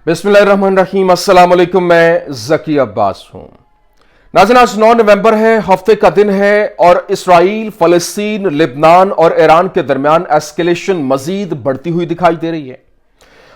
बिस्मिल्लाहिर्रहमानिर्रहीम। अस्सलाम वालेकुम। मैं ज़की अब्बास हूं। नाज़रीन, आज 9 नवंबर है, हफ्ते का दिन है और इसराइल, फलस्तीन, लेबनान और ईरान के दरमियान एस्केलेशन मजीद बढ़ती हुई दिखाई दे रही है।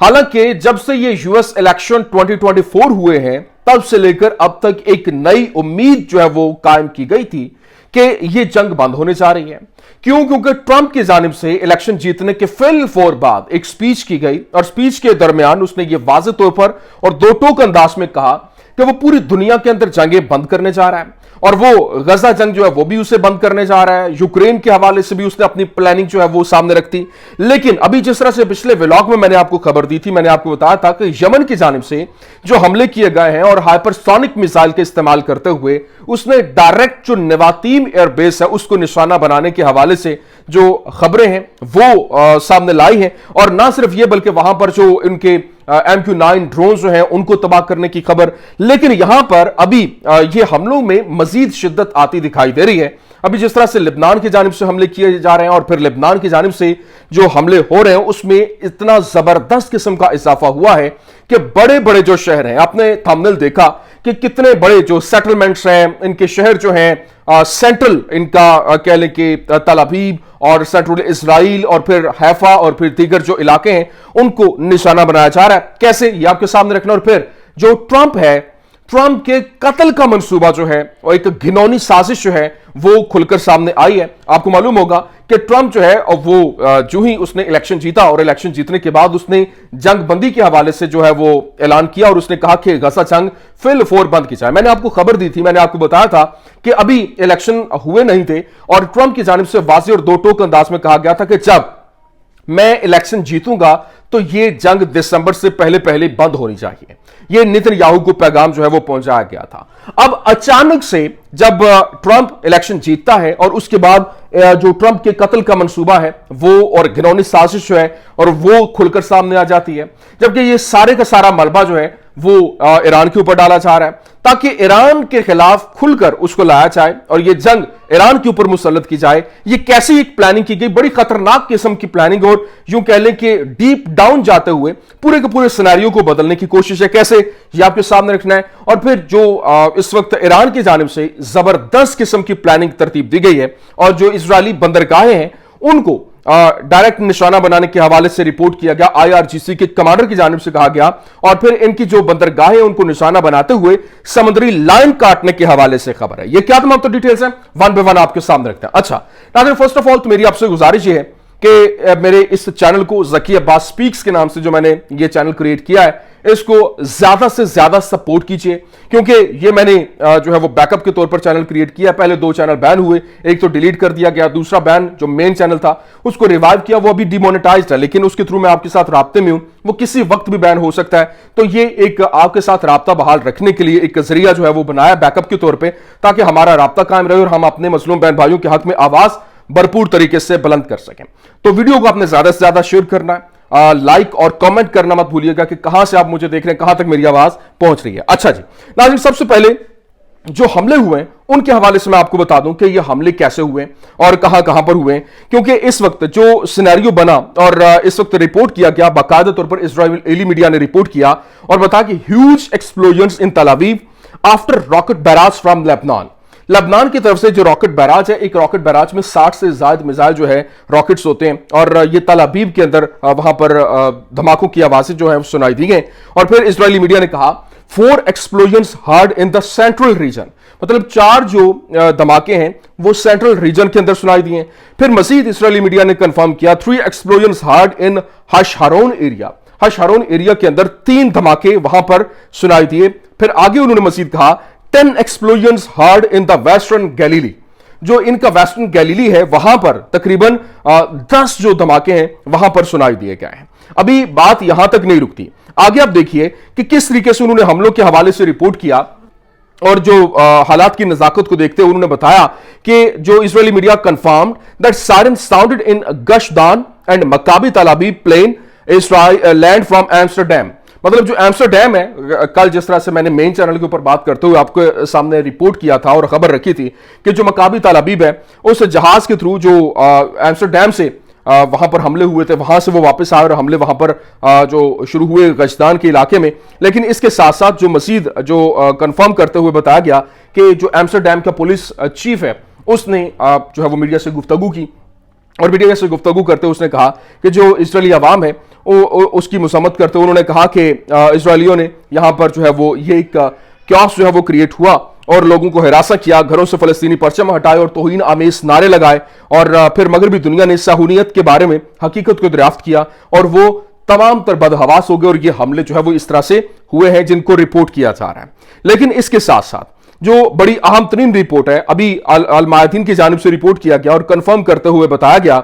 हालांकि जब से ये यूएस इलेक्शन 2024 हुए हैं तब से लेकर अब तक एक नई उम्मीद जो है वो कायम की गई थी कि ये जंग बंद होने जा रही है। क्यों? क्योंकि ट्रंप की जानिब से इलेक्शन जीतने के फिल बाद एक स्पीच की गई और स्पीच के दरमियान उसने ये वाज़ेह तौर पर और दो टोक अंदाज में कहा कि वो पूरी दुनिया के अंदर जंगें बंद करने जा रहा है और वो गजा जंग जो है वो भी उसे बंद करने जा रहा है। यूक्रेन के हवाले से भी उसने अपनी प्लानिंग जो है वो सामने रख दी। लेकिन अभी जिस तरह से पिछले व्लॉग में मैंने आपको खबर दी थी, मैंने आपको बताया था कि यमन की जानिब से जो हमले किए गए हैं और हाइपरसोनिक मिसाइल के इस्तेमाल करते हुए उसने डायरेक्ट जो नवातीम एयरबेस है उसको निशाना बनाने के हवाले से जो खबरें हैं वो सामने लाई हैं। और ना सिर्फ ये बल्कि वहां पर जो इनके MQ-9 ड्रोन जो हैं उनको तबाह करने की खबर। लेकिन यहां पर अभी ये हमलों में मजीद शिद्दत आती दिखाई दे रही है। अभी जिस तरह से लेबनान की जानिब से हमले किए जा रहे हैं और फिर लेबनान की जानिब से जो हमले हो रहे हैं उसमें इतना जबरदस्त किस्म का इजाफा हुआ है कि बड़े बड़े जो शहर हैं, आपने थंबनेल देखा कि कितने बड़े जो सेटलमेंट्स हैं, इनके शहर जो हैं सेंट्रल इनका कह लें कि तल अवीव और सेंट्रल इजराइल और फिर हैफा और फिर दीगर जो इलाके हैं उनको निशाना बनाया जा रहा है। कैसे, ये आपके सामने रखना। और फिर जो ट्रंप है, ट्रंप के कत्ल का मंसूबा जो है और एक घिनौनी साजिश जो है वो खुलकर सामने आई है। आपको मालूम होगा कि ट्रंप जो है और वो जो ही उसने इलेक्शन जीता और इलेक्शन जीतने के बाद उसने जंग बंदी के हवाले से जो है वो ऐलान किया और उसने कहा कि गजा जंग फिल बंद की जाए। मैंने आपको खबर दी थी, मैंने आपको बताया था कि अभी इलेक्शन हुए नहीं थे और ट्रंप की जानिब से वाज़ेह और दो टोक अंदाज में कहा गया था कि जब मैं इलेक्शन जीतूंगा तो ये जंग दिसंबर से पहले बंद होनी चाहिए। ये नेतन्याहू को पैगाम जो है वो पहुंचाया गया था। अब अचानक से जब ट्रंप इलेक्शन जीतता है और उसके बाद जो ट्रंप के कत्ल का मंसूबा है वो और घिनौनी साजिश जो है और वो खुलकर सामने आ जाती है, जबकि ये सारे का सारा मलबा जो है वो ईरान के ऊपर डाला जा रहा है ताकि ईरान के खिलाफ खुलकर उसको लाया जाए और ये जंग ईरान के ऊपर मुसल्लत की जाए। ये कैसी एक प्लानिंग की गई, बड़ी खतरनाक किस्म की प्लानिंग और यूं कह लें कि डीप डाउन जाते हुए पूरे के पूरे सिनेरियो को बदलने की कोशिश है। कैसे, ये आपके सामने रखना है। और फिर जो इस वक्त ईरान की जानिब से जबरदस्त किस्म की प्लानिंग तरतीब दी गई है और जो इजरायली बंदरगाहें हैं उनको डायरेक्ट निशाना बनाने के हवाले से रिपोर्ट किया गया। IRGC के कमांडर की जानिब से कहा गया और फिर इनकी जो बंदरगाहें हैं उनको निशाना बनाते हुए समुद्री लाइन काटने के हवाले से खबर है। ये क्या तमाम तो डिटेल्स हैं, वन बाय वन आपके सामने रखते हैं। अच्छा नाज़रीन, फर्स्ट ऑफ ऑल तो मेरी आपसे गुजारिश ये है कि मेरे इस चैनल को ज़की अब्बास स्पीक्स के नाम से जो मैंने ये चैनल क्रिएट किया है इसको ज्यादा से ज्यादा सपोर्ट कीजिए, क्योंकि ये मैंने जो है वो बैकअप के तौर पर चैनल क्रिएट किया। पहले 2 चैनल बैन हुए, एक तो डिलीट कर दिया गया, दूसरा बैन जो मेन चैनल था उसको रिवाइव किया, वो अभी डिमोनेटाइज्ड है, लेकिन उसके थ्रू मैं आपके साथ राब्ते में हूं, वो किसी वक्त भी बैन हो सकता है। तो ये एक आपके साथ राब्ता बहाल रखने के लिए एक जरिया जो है वो बनाया बैकअप के तौर पर, ताकि हमारा राब्ता कायम रहे और हम अपने मजलूम बहन भाइयों के हक में आवाज भरपूर तरीके से बुलंद कर सकें। तो वीडियो को आपने ज्यादा से ज्यादा शेयर करना है, लाइक और कमेंट करना मत भूलिएगा कि कहां से आप मुझे देख रहे हैं, कहां तक मेरी आवाज पहुंच रही है। अच्छा जी नाज़रीन, सबसे पहले जो हमले हुए उनके हवाले से मैं आपको बता दूं कि ये हमले कैसे हुए और कहां कहां पर हुए, क्योंकि इस वक्त जो सिनेरियो बना और इस वक्त रिपोर्ट किया गया, बाकायदा तौर पर इजरायली मीडिया ने रिपोर्ट किया और बताया कि ह्यूज एक्सप्लोजन्स इन तल Aviv after rocket barrage from Lebanon. Lebanon की तरफ से जो रॉकेट बैराज है, एक रॉकेट बैराज में 60 से ज्यादा मिसाइल जो है रॉकेट्स होते हैं और ये तल अवीव के अंदर वहां पर धमाकों की आवाजें जो है सुनाई दी गई। और फिर इजरायली मीडिया ने कहा 4 explosions heard in the central region, मतलब 4 जो धमाके हैं वो सेंट्रल रीजन के अंदर सुनाई दिए। फिर मजीद इजरायली मीडिया ने कंफर्म किया 3 explosions heard in Hasharon area, Hasharon area के अंदर 3 धमाके वहां पर सुनाई दिए। फिर आगे उन्होंने मजीद कहा 10 explosions heard in the western Galilei, जो इनका वेस्टर्न गैलीली है वहां पर तकरीबन 10 जो धमाके हैं वहां पर सुनाई दिए गए हैं। अभी बात यहां तक नहीं रुकती, आगे आप देखिए कि किस तरीके से उन्होंने हमलों के हवाले से रिपोर्ट किया और जो हालात की नजाकत को देखते हुए उन्होंने बताया कि जो Israeli media confirmed that siren sounded in Gush Dan and Maccabi Tel Aviv plane Israel land from Amsterdam. मतलब जो एम्स्टरडैम है, कल जिस तरह से मैंने मेन चैनल के ऊपर बात करते हुए आपके सामने रिपोर्ट किया था और खबर रखी थी कि जो मकाबी तल अवीव है उस जहाज के थ्रू जो एम्स्टरडैम से वहां पर हमले हुए थे, वहां से वो वापस आए और हमले वहां पर जो शुरू हुए गजदान के इलाके में। लेकिन इसके साथ साथ जो मजीद जो कंफर्म करते हुए बताया गया कि जो एम्स्टरडैम का पुलिस चीफ है उसने जो है वो मीडिया से गुफ्तगू की, और मीडिया से गुफ्तगू करते हुए उसने कहा कि जो इजरायली अवाम है उसकी मसम्मत करते हुए उन्होंने कहा कि इजरायलियों ने यहाँ पर जो है वो ये एक क्यास जो है वो क्रिएट हुआ और लोगों को हिरासा किया, घरों से फलस्तीनी परचम हटाए और तौहीन आमेज नारे लगाए, और फिर मगरबी दुनिया ने साहूनियत के बारे में हकीकत को दरियाफ्त किया और वो तमाम तर बदहवास हो गए और ये हमले जो है वो इस तरह से हुए हैं जिनको रिपोर्ट किया जा रहा है। लेकिन इसके साथ साथ जो बड़ी अहम तरीन रिपोर्ट है, अभी अल मायादीन की जानिब से रिपोर्ट किया गया और कंफर्म करते हुए बताया गया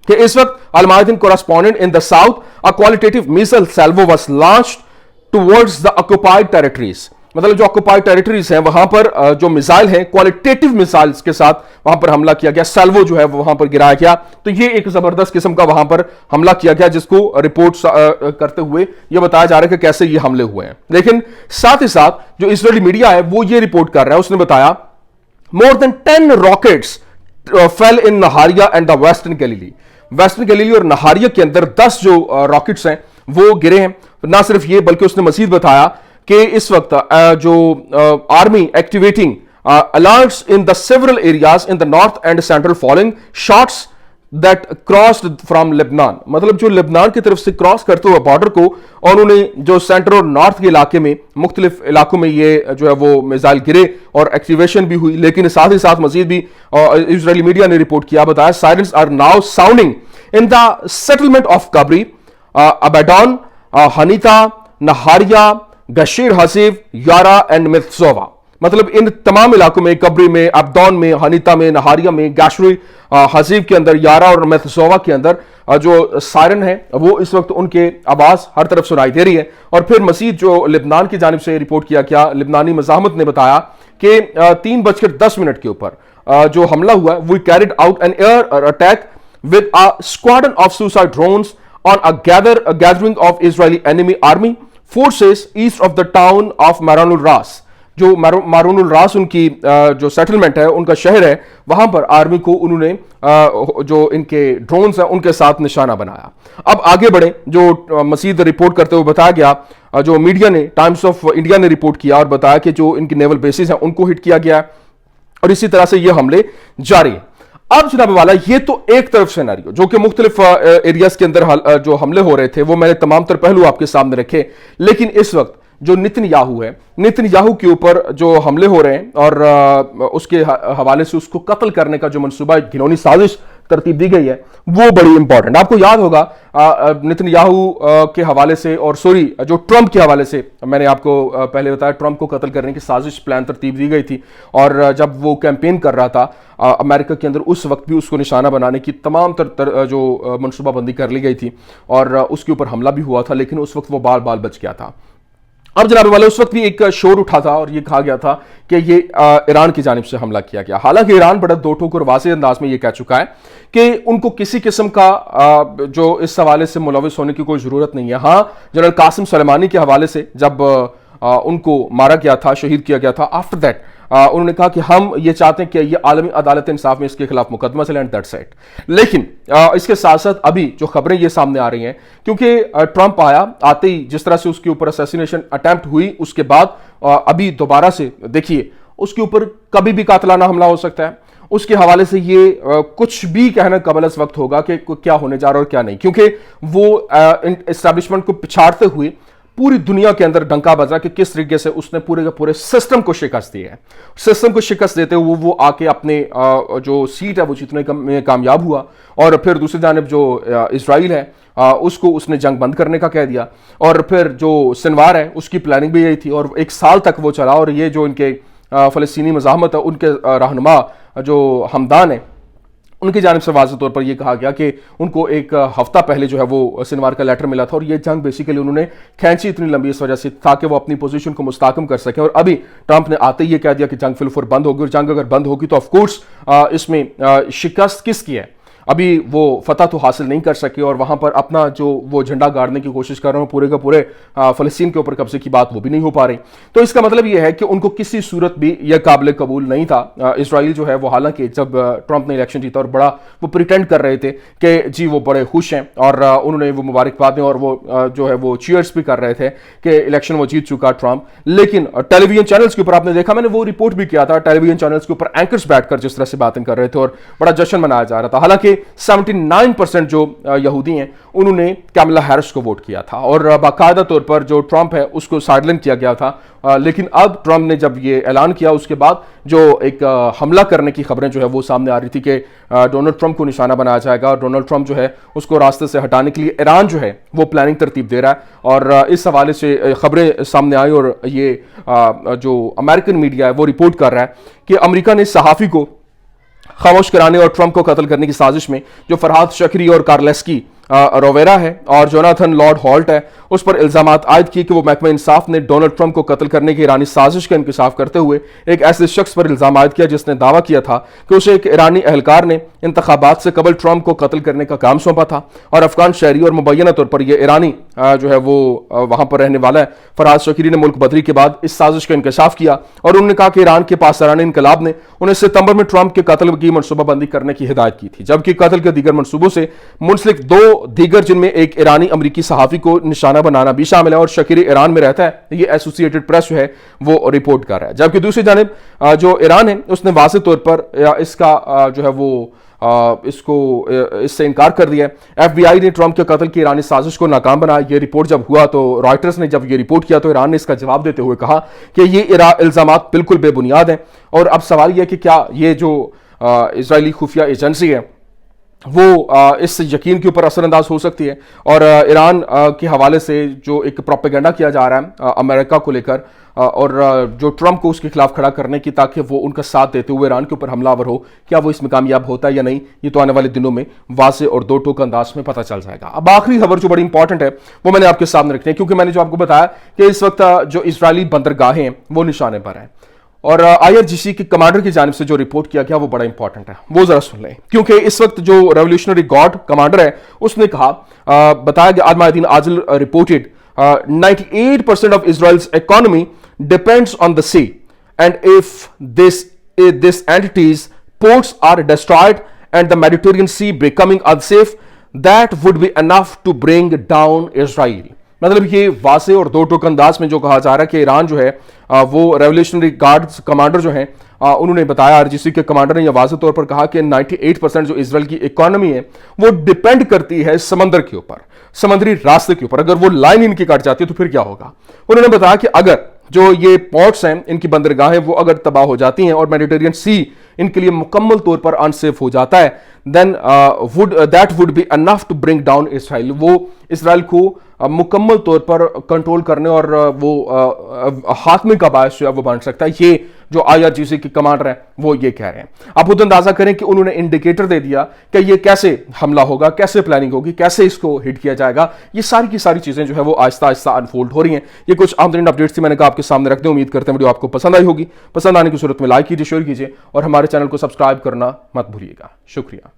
कि इस वक्त Al Mayadeen correspondent in the south a qualitative missile salvo was launched towards the occupied territories. मतलब जो ऑक्युपाइड टेरिटरीज हैं वहां पर जो मिसाइल हैं क्वालिटेटिव मिसाइल्स के साथ वहां पर हमला किया गया, सैल्वो जो है वो वहां पर गिराया गया। तो ये एक जबरदस्त किस्म का वहां पर हमला किया गया जिसको रिपोर्ट करते हुए ये बताया जा रहा है कि कैसे ये हमले हुए हैं। लेकिन साथ ही साथ जो इजरायली मीडिया है वो ये रिपोर्ट कर रहा है, उसने बताया more than 10 rockets fail in Nahariya and the western Galilei. Western Galilei और नहारिया के अंदर 10 जो रॉकेट्स हैं वो गिरे हैं। ना सिर्फ ये बल्कि उसने मजीद बताया कि इस वक्त जो army activating alerts in the several areas in the north and central following shots that crossed from Lebanon. मतलब जो लेबनान की तरफ से क्रॉस करते हुए बॉर्डर को, और उन्हें जो सेंट्रल और नॉर्थ के इलाके में मुख्तलिफ इलाकों में ये जो है वो मिसाइल गिरे और एक्टिवेशन भी हुई। लेकिन साथ ही साथ मजीद भी इजरायली मीडिया ने रिपोर्ट किया, बताया sirens are now sounding in the settlement of Kabri, Abdon, Hanita, Nahariya, Gesher Haziv, Yara and मिथजोवा। मतलब इन तमाम इलाकों में, कबरी में, अबदौन में, हनीता में, नहारिया में, गशरी हसीफ के अंदर, यारा और मिथजोवा के अंदर जो सायरन है वो इस वक्त उनके आवाज हर तरफ सुनाई दे रही है। और फिर मजीद जो लिबनान की जानिब से रिपोर्ट किया गया, लिबनानी मज़ाहमत ने बताया कि 3:10 के ऊपर जो हमला हुआ we carried out an air attack with a squadron of suicide drones on a gathering of Israeli enemy army forces east of the town of Maroun al Ras. जो मारानुल रास उनकी जो सेटलमेंट है, उनका शहर है, वहां पर आर्मी को उन्होंने जो इनके ड्रोन्स हैं उनके साथ निशाना बनाया। अब आगे बढ़े, जो मजीद रिपोर्ट करते हुए बताया गया, जो मीडिया ने, टाइम्स ऑफ इंडिया ने रिपोर्ट किया और बताया कि जो इनकी नेवल बेसिस हैं उनको हिट किया गया और इसी तरह से ये हमले जारी हैं। अब जनाब वाला, ये तो एक तरफ सिनेरियो जो कि मुख्तलिफ एरियाज के अंदर जो हमले हो रहे थे वो मैंने तमाम तर पहलू आपके सामने रखे। लेकिन इस वक्त जो नेतन्याहू है, नेतन्याहू के ऊपर जो हमले हो रहे हैं और उसके हवाले से उसको कत्ल करने का जो मनसूबा, घिनौनी साजिश तरतीब दी गई है वो बड़ी इंपॉर्टेंट। आपको याद होगा नेतन्याहू के हवाले से, और सॉरी जो ट्रंप के हवाले से मैंने आपको पहले बताया, ट्रंप को कत्ल करने की साजिश प्लान तरतीब दी गई थी। और जब वो कैंपेन कर रहा था अमेरिका के अंदर, उस वक्त भी उसको निशाना बनाने की तमाम जो मनसूबाबंदी कर ली गई थी और उसके ऊपर हमला भी हुआ था, लेकिन उस वक्त वो बाल बाल बच गया था। अब जनाब वाले, उस वक्त भी एक शोर उठा था और ये कहा गया था कि ये ईरान की जानिब से हमला किया गया। हालांकि ईरान बड़ा दो ठोक और वाज़ेह अंदाज में ये कह चुका है कि उनको किसी किस्म का जो इस हवाले से मुलविस होने की कोई ज़रूरत नहीं है। हाँ, जनरल कासिम सुलेमानी के हवाले से जब उनको मारा गया था, शहीद किया गया था, आफ्टर दैट उन्होंने कहा कि हम ये चाहते हैं कि ये आलमी अदालत इंसाफ में इसके खिलाफ मुकदमा चले, एंड दैट्स इट। लेकिन इसके साथ साथ अभी जो खबरें ये सामने आ रही हैं, क्योंकि ट्रंप आया, आते ही जिस तरह से उसके ऊपर असैसिनेशन अटेम्प्ट हुई, उसके बाद अभी दोबारा से देखिए उसके ऊपर कभी भी कातलाना हमला हो सकता है। उसके हवाले से ये कुछ भी कहना कबल अस वक्त होगा कि क्या होने जा रहा है और क्या नहीं, क्योंकि वो एस्टैब्लिशमेंट को पिछाड़ते हुए पूरी दुनिया के अंदर डंका बजा कि किस तरीके से उसने पूरे के पूरे सिस्टम को शिकस्त दी है। सिस्टम को शिकस्त देते हुए वो आके अपने जो सीट है वो जीतने में कामयाब हुआ। और फिर दूसरी जानिब जो इजराइल है उसको उसने जंग बंद करने का कह दिया। और फिर जो सिनवार है उसकी प्लानिंग भी यही थी और 1 साल तक वो चला। और ये जो इनके फ़लस्तीनी मज़ाहमत है, उनके रहनुमा जो हमदान है, उनकी जानिब से वाज़ेह तौर पर यह कहा गया कि उनको 1 हफ्ता पहले जो है वो सिनवार का लेटर मिला था। और ये जंग बेसिकली उन्होंने खींची इतनी लंबी इस वजह से ताकि वो अपनी पोजीशन को मुस्तहकम कर सकें। और अभी ट्रंप ने आते ही ये कह दिया कि जंग फिलफुर बंद होगी, और जंग अगर बंद होगी तो ऑफकोर्स इसमें शिकस्त किसकी है? ابھی وہ فتح تو حاصل نہیں کر سکے اور وہاں پر اپنا جو وہ جھنڈا گاڑنے کی کوشش کر رہے ہیں پورے کا پورے فلسطین کے اوپر قبضے کی بات وہ بھی نہیں ہو پا رہی. تو اس کا مطلب یہ ہے کہ ان کو کسی صورت بھی یہ قابل قبول نہیں تھا. اسرائیل جو ہے وہ حالانکہ جب ٹرمپ نے الیکشن جیتا اور بڑا وہ پریٹینڈ کر رہے تھے کہ جی وہ بڑے خوش ہیں اور انہوں نے وہ مبارکباد دیں اور وہ جو ہے وہ چیئرز بھی کر رہے تھے کہ الیکشن وہ جیت چکا ٹرمپ. لیکن ٹیلی ویژن چینلز کے اوپر آپ نے دیکھا, میں نے وہ رپورٹ بھی کیا تھا, ٹیلی ویژن چینلز کے اوپر اینکرز بیٹھ کر جس طرح سے باتیں کر رہے تھے اور بڑا جشن منایا جا رہا تھا. حالانکہ 79% جو یہودی ہیں انہوں نے کیملا ہیرس کو ووٹ کیا تھا اور باقاعدہ طور پر جو ٹرمپ ہے اس کو سائیڈ لائن کیا گیا تھا. لیکن اب ٹرمپ نے جب یہ اعلان کیا اس کے بعد جو ایک حملہ کرنے کی خبریں جو ہے وہ سامنے آ رہی تھی کہ ڈونلڈ ٹرمپ کو نشانہ بنایا جائے گا. ڈونلڈ ٹرمپ جو ہے اس کو راستے سے ہٹانے کے لیے ایران جو ہے وہ پلاننگ ترتیب دے رہا ہے اور اس حوالے سے خبریں سامنے آئی اور یہ جو امریکن میڈیا ہے وہ رپورٹ کر رہا ہے کہ امریکہ نے صحافی کو خاموش کرانے اور ٹرمپ کو قتل کرنے کی سازش میں جو فرحاد شکری اور کارلیسکی رویرا ہے اور جوناتھن لارڈ ہالٹ ہے اس پر الزامات عائد کیے کہ وہ محکمہ انصاف نے ڈونلڈ ٹرمپ کو قتل کرنے کی ایرانی سازش کا انکشاف کرتے ہوئے ایک ایسے شخص پر الزام عائد کیا جس نے دعویٰ کیا تھا کہ اسے ایک ایرانی اہلکار نے انتخابات سے قبل ٹرمپ کو قتل کرنے کا کام سونپا تھا اور افغان شہری اور مبینہ طور پر یہ ایرانی جو ہے وہ وہاں پر رہنے والا ہے فرحاد شکری نے ملک بدری کے بعد اس سازش کا انکشاف کیا اور انہوں نے کہا کہ ایران کے پاسداران انقلاب نے انہیں ستمبر میں ٹرمپ کے قتل کی منصوبہ بندی کرنے کی ہدایت کی تھی, جبکہ قتل کے دیگر منصوبوں سے منسلک دو دیگر جن میں ایک ایرانی امریکی صحافی کو نشانہ بنانا بھی شامل ہے اور شکری ایران میں رہتا ہے, یہ ایسوسی ایٹڈ پریس جو ہے وہ رپورٹ کر رہا ہے. جبکہ دوسری جانب جو ایران ہے اس نے واضح طور پر اس کا جو ہے وہ اس سے انکار کر دیا ہے. ایف بی آئی نے ٹرمپ کے قتل کی ایرانی سازش کو ناکام بنایا. یہ رپورٹ جب ہوا تو رائٹرز نے جب یہ رپورٹ کیا تو ایران نے اس کا جواب دیتے ہوئے کہا کہ یہ الزامات بالکل بے بنیاد ہیں اور اب سوال یہ ہے کہ کیا یہ جو اسرائیلی خفیہ ایجنسی ہے وہ اس یقین کے اوپر اثر انداز ہو سکتی ہے اور ایران کے حوالے سے جو ایک پروپیگنڈا کیا جا رہا ہے امریکہ کو لے کر اور جو ٹرمپ کو اس کے خلاف کھڑا کرنے کی تاکہ وہ ان کا ساتھ دیتے ہوئے ایران کے اوپر حملہ آور ہو, کیا وہ اس میں کامیاب ہوتا ہے یا نہیں, یہ تو آنے والے دنوں میں واضح اور دو ٹوک انداز میں پتہ چل جائے گا. اب آخری خبر جو بڑی امپورٹنٹ ہے وہ میں نے آپ کے سامنے رکھنی ہے کیونکہ میں نے جو آپ کو بتایا کہ اس وقت جو اسرائیلی بندرگاہیں ہیں وہ نشانے پر ہیں اور آئی آر جی سی کے کمانڈر کی جانب سے جو رپورٹ کیا گیا وہ بڑا امپورٹنٹ ہے, وہ ذرا سن لیں کیونکہ اس وقت جو ریولیوشنری گارڈ کمانڈر ہے اس نے کہا بتایا کہ المایادین عاجل reported 98% of Israel's economy depends on the sea and if this entity's ports are destroyed and the Mediterranean Sea becoming unsafe that would be enough to bring down Israel. مطلب یہ واضح اور دو ٹوک انداز میں جو کہا جا رہا ہے کہ ایران جو ہے وہ ریولیوشنری گارڈ کمانڈر جو ہیں انہوں نے بتایا, آر جی سی کے کمانڈر نے یہ واضح طور پر کہا کہ 98% جو اسرائیل کی اکانومی ہے وہ ڈیپینڈ کرتی ہے سمندر کے اوپر, سمندری راستے کے اوپر. اگر وہ لائن ان کی کٹ جاتی ہے تو پھر کیا ہوگا. انہوں نے بتایا کہ اگر جو یہ پورٹس ہیں ان کی بندرگاہیں وہ اگر تباہ ہو جاتی ہیں اور میڈیٹرین سی ان کے لیے مکمل طور پر انسیف ہو جاتا ہے then that would be enough to bring down Israel. وہ اسرائیل کو مکمل طور پر کنٹرول کرنے اور وہ خاتمے کا باعث جو ہے وہ بن سکتا ہے. یہ جو آئی آر جی سی کے کمانڈر ہیں وہ یہ کہہ رہے ہیں. آپ خود اندازہ کریں کہ انہوں نے انڈیکیٹر دے دیا کہ یہ کیسے حملہ ہوگا, کیسے پلاننگ ہوگی, کیسے اس کو ہٹ کیا جائے گا. یہ ساری کی ساری چیزیں جو ہے وہ آہستہ آہستہ انفولڈ ہو رہی ہیں. یہ کچھ اہم اپڈیٹس تھی, میں نے کہا آپ کے سامنے رکھ دیں. امید کرتے ہیں ویڈیو آپ کو پسند آئی ہوگی. پسند آنے کی صورت میں لائک کیجیے, شیئر کیجیے اور ہمارے چینل کو سبسکرائب کرنا مت بھولیے گا. شکریہ.